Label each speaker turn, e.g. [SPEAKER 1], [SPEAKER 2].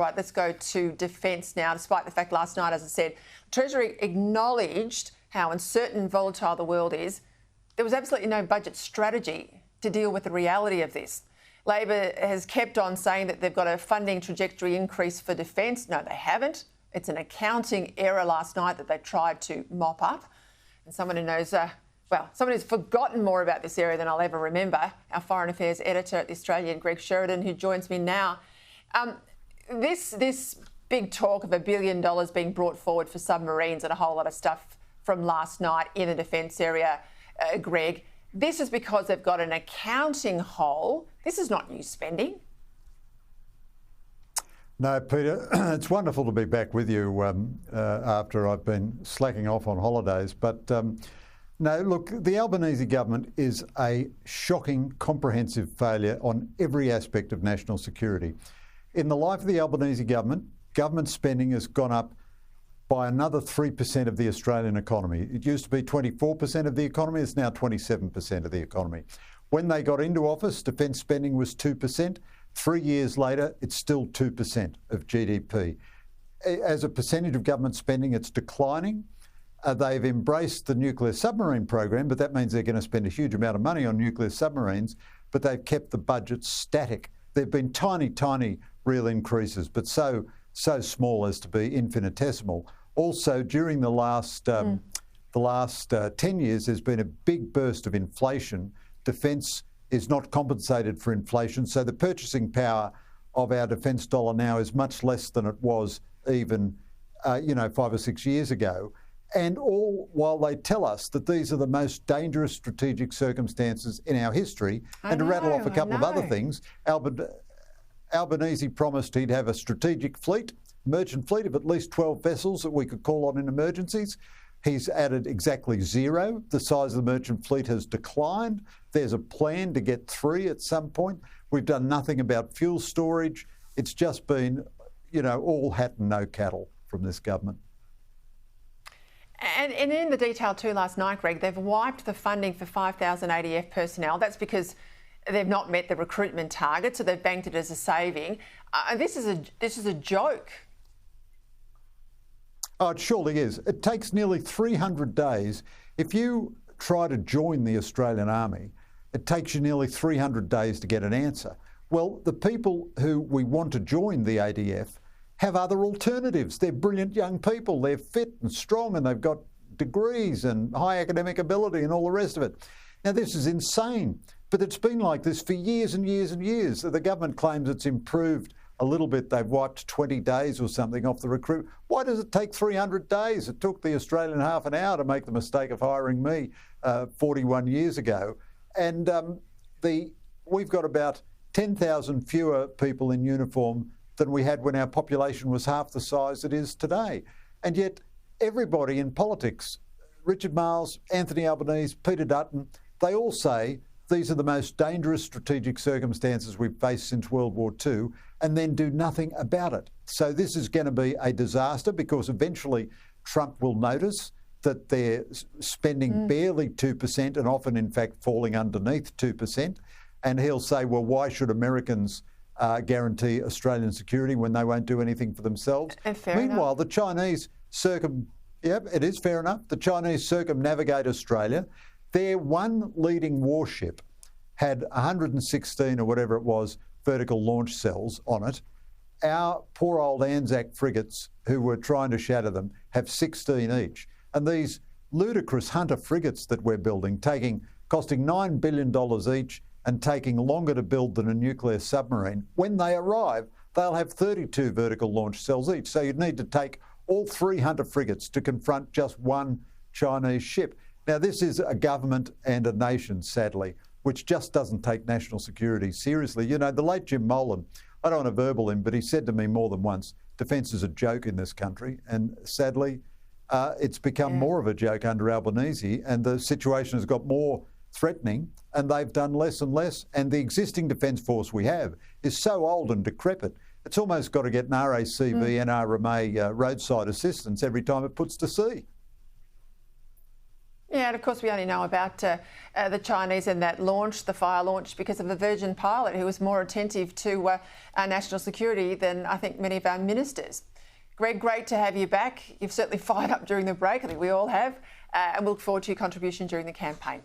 [SPEAKER 1] Right, let's go to defence now. Despite the fact last night, as I said, Treasury acknowledged how uncertain and volatile the world is, there was absolutely no budget strategy to deal with the reality of this. Labor has kept on saying that they've got a funding trajectory increase for defence. No, they haven't. It's an accounting error last night that they tried to mop up. And someone who knows, someone who's forgotten more about this area than I'll ever remember, our Foreign Affairs editor at The Australian, Greg Sheridan, who joins me now. This big talk of $1 billion being brought forward for submarines and a whole lot of stuff from last night in the defence area, Greg, this is because they've got an accounting hole. This is not new spending.
[SPEAKER 2] No, Peter, it's wonderful to be back with you after I've been slacking off on holidays. But no, look, the Albanese government is a shocking, comprehensive failure on every aspect of national security. In the life of the Albanese government spending has gone up by another 3% of the Australian economy. It used to be 24% of the economy, it's now 27% of the economy. When they got into office, defence spending was 2%. 3 years later, it's still 2% of GDP. As a percentage of government spending, it's declining. They've embraced the nuclear submarine program, but that means they're going to spend a huge amount of money on nuclear submarines, but they've kept the budget static. There have been tiny real increases, but so small as to be infinitesimal. Also, during the last 10 years, there's been a big burst of inflation. Defence is not compensated for inflation, so the purchasing power of our defence dollar now is much less than it was even, 5 or 6 years ago. And all while they tell us that these are the most dangerous strategic circumstances in our history. And to rattle off a couple of other things, Albanese promised he'd have a strategic fleet, merchant fleet of at least 12 vessels that we could call on in emergencies. He's added exactly 0. The size of the merchant fleet has declined. There's a plan to get 3 at some point. We've done nothing about fuel storage. It's just been, all hat and no cattle from this government.
[SPEAKER 1] And in the detail too last night, Greg, they've wiped the funding for 5,000 ADF personnel. That's because they've not met the recruitment target, so they've banked it as a saving. This is a joke.
[SPEAKER 2] Oh, it surely is. It takes nearly 300 days. If you try to join the Australian Army, it takes you nearly 300 days to get an answer. Well, the people who we want to join the ADF have other alternatives. They're brilliant young people. They're fit and strong and they've got degrees and high academic ability and all the rest of it. Now, this is insane, but it's been like this for years and years and years. The government claims it's improved a little bit. They've wiped 20 days or something off the recruit. Why does it take 300 days? It took the Australian half an hour to make the mistake of hiring me 41 years ago. And we've got about 10,000 fewer people in uniform than we had when our population was half the size it is today. And yet everybody in politics, Richard Marles, Anthony Albanese, Peter Dutton, they all say these are the most dangerous strategic circumstances we've faced since World War II, and then do nothing about it. So this is going to be a disaster because eventually Trump will notice that they're spending barely 2% and often, in fact, falling underneath 2%. And he'll say, well, why should Americans guarantee Australian security when they won't do anything for themselves? Meanwhile, the Chinese it is fair enough. The Chinese circumnavigate Australia. Their one leading warship had 116 or whatever it was vertical launch cells on it. Our poor old Anzac frigates, who were trying to shatter them, have 16 each. And these ludicrous Hunter frigates that we're building, costing $9 billion each and taking longer to build than a nuclear submarine, when they arrive, they'll have 32 vertical launch cells each. So you'd need to take all 3 Hunter frigates to confront just one Chinese ship. Now, this is a government and a nation, sadly, which just doesn't take national security seriously. The late Jim Molan, I don't want to verbal him, but he said to me more than once, defence is a joke in this country. And sadly, it's become more of a joke under Albanese, and the situation has got more threatening, and they've done less and less. And the existing defence force we have is so old and decrepit, it's almost got to get an RACV, NRMA roadside assistance every time it puts to sea.
[SPEAKER 1] Yeah, and of course we only know about the Chinese and that launch, the fire launch, because of a Virgin pilot who was more attentive to our national security than I think many of our ministers. Greg, great to have you back. You've certainly fired up during the break. I think we all have. And we look forward to your contribution during the campaign.